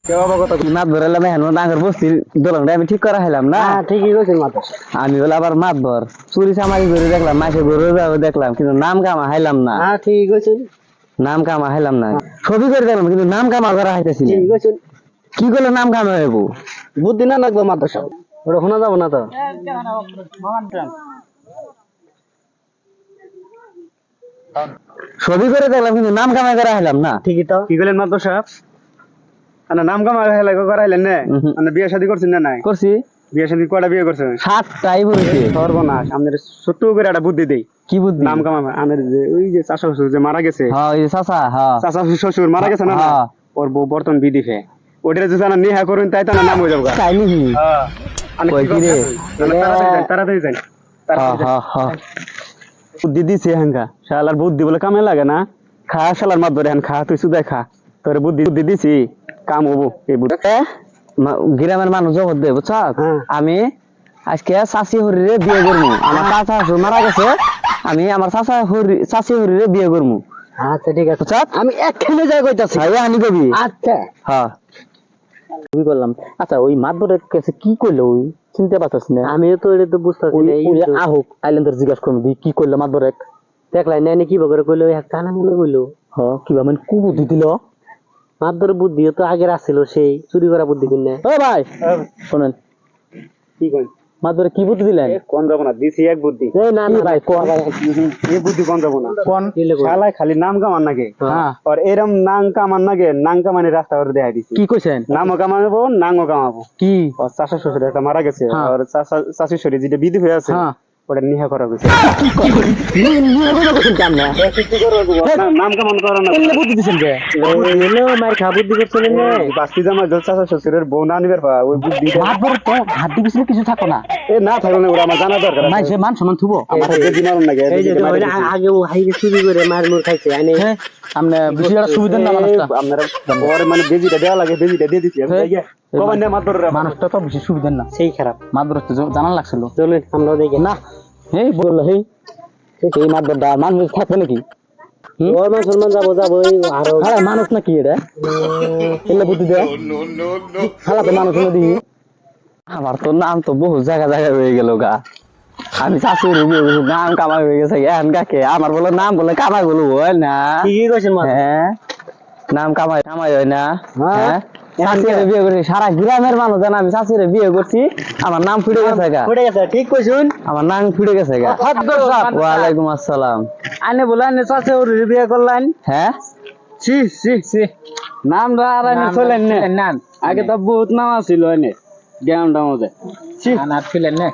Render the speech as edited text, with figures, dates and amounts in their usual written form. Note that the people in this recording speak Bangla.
মাছ ধরালাম এখন ডাঙ্গর বস্তি দোলংটা আমি ঠিক করা হলাম না। ঠিকই কইছেন মাত্র। আমি হলো আবার মাছ ধর চুরি চামারি করে দেখলাম মাসে গরু যাবো দেখলাম কিন্তু নাম কামা হাইলাম না। ঠিকই কইছেন। নাম কামা হাইলাম না ছবি করে দেখলাম কিন্তু নাম কামা করা হাইতেছি ঠিকই কইছেন। কি করলে নাম কামা হইব বুদ্ধি না লাগবে মাত্র সব ওটা শোনা যাবো না তো। ছবি করে দেখলাম কিন্তু নাম কামাই করা হইলাম না। ঠিকই তো। কি করলেন মাত্র সাহেব? নাম কামা করাইলেন না? বিয়ে শাদী করছেন না নাই? করছি। বিয়ে শাদী কয়টা বিয়ে করছেন? 7টাই বলেছি। সর্বনাশ। আমাদের ছোট্ট করে একটা বুদ্ধি দেই। কি বুদ্ধি? নাম কামা আমাদের যে ওই যে চাচা শ্বশুর যে মারা গেছে, হ্যাঁ ওই চাচা, হ্যাঁ চাচা শ্বশুর মারা গেছে না, হ্যাঁ। ওর বউ বর্তমান বিধি ফে ওটা যদি জানা নেহা করুন তাই তো নাম হয়ে যাবো। তাই নাকি? কই কি রে? তাড়াতাড়ি যাই। হ্যাঁ হ্যাঁ হ্যাঁ। বুদ্ধি দিছে হাঙ্গা শালার বুদ্ধি বলে কামে লাগে না। খা শালার মাত ধরে খা, তুই সুদাই খা। তোর বুদ্ধি দিছি কাম হবো এই বুদ্ধি। গ্রামের মানুষ জগৎ দেয় বুঝছ। আমি আজকে চাষি হরিরে বিয়ে করবো। আমার চাচা শ্বশুর মারা গেছে, আমি আমার চাষি হরিরে বিয়ে করবো। আচ্ছা ঠিক আছে, আমি একখানে যাই কইতাছি। আনি কবি। আচ্ছা হ্যাঁ বুঝি করলাম। আচ্ছা ওই মাদুরের কাছে কি করলো ওই চিনতে পারতাস না? আমিও তো এটা তো বুঝতেছি না। আহুক আইলেন তোর জিজ্ঞাসা করবি কি করলো মাদুরে। দেখলাই না কি বগরে কইলো কানা মিলে কইলো। হ্যাঁ কিবা মানে কু বুদ্ধি দিল। মাছ ধরে বুদ্ধি তো আগের আসছিল, সেই চুরি করা বুদ্ধি কিনে। ও ভাই শোনেন কি কই মাদুরে কি বুদ্ধি দিলেন? কোন যাবো না দিছি এক বুদ্ধি। না না ভাই কোন এই বুদ্ধি কোন যাবো না। কোন শালা খালি নাম কামান নাগে। হ্যাঁ আর এরম নাম কামান নাগে, নাম কামানি রাস্তা করে দেখাই দিছি। কি কইছেন? নামও কামাবো নাংও কামাবো। কি ওর চাচা শ্বশুর একটা মারা গেছে, হ্যাঁ। আর চাচি শরীর যেটা বিধি হয়ে আছে হ্যাঁ ওটা নিহা করা হয়েছে। নাম কামান করা না বুদ্ধি দিছেন কে? মার খা বুদ্ধি করছিলেন না। বাস্তি জামা চাচা শ্বশুরের বউ না নিবার পা ওই বুদ্ধি মাদুরে তো হাত দিবিছিল কিছু থাকো না। এ না থাকলে ওরা আমার জানা দরকার। নাই সে মান সমান থুবো আমার বেদি মারুন নাগে। এই যে আগে ও হাইকে চুরি করে মার মুর খাইছে আনে। হ্যাঁ আমনে বেশি একটা সুবিধা না মানুষটা। আপনারা পরে মানে বেজিটা দেওয়া লাগে, বেজিটা দিয়ে দিছি। কবে না মাত্র মানুষটা তো বেশি সুবিধা না। সেই খারাপ মাদুরে তো জানান লাগছিল। চলুন আমরা দেখি না এই বললো এই এই মাদুরটা মানুষ থাকবে নাকি? ওর মান সম্মান যাবো আরো আরে মানুষ নাকি এটা? এলে বুদ্ধি দেয় খালা তো মানুষ নদী। আমার তো নাম তো বহু জায়গা হয়ে গেল গা। আমি শাশুড়ি বিয়ে করছি, নাম কামাই হয়ে গেছে এখন কাকে আমার বলে নাম বলে কামাই বলবো হয় না? ঠিকই কইছেন মা। হ্যাঁ নাম কামাই হয় না। হ্যাঁ শাশুড়ি বিয়ে করছি, সারা গ্রামের মানুষ জানে আমি শাশুড়ি বিয়ে করছি। আমার নাম ফুটে গেছে গা। ফুটে গেছে ঠিক কইছুন। আমার নাম ফুটে গেছে গা। ওয়ালাইকুম আসসালাম। আনে বলেন চাচা ওর বিয়ে করলেন। হ্যাঁ ছি ছি ছি নাম আর আনে চলেন না। আগে তো বহুত নাম আছিল এনে গ্রামটার মধ্যে। ছি না ছিলেন না।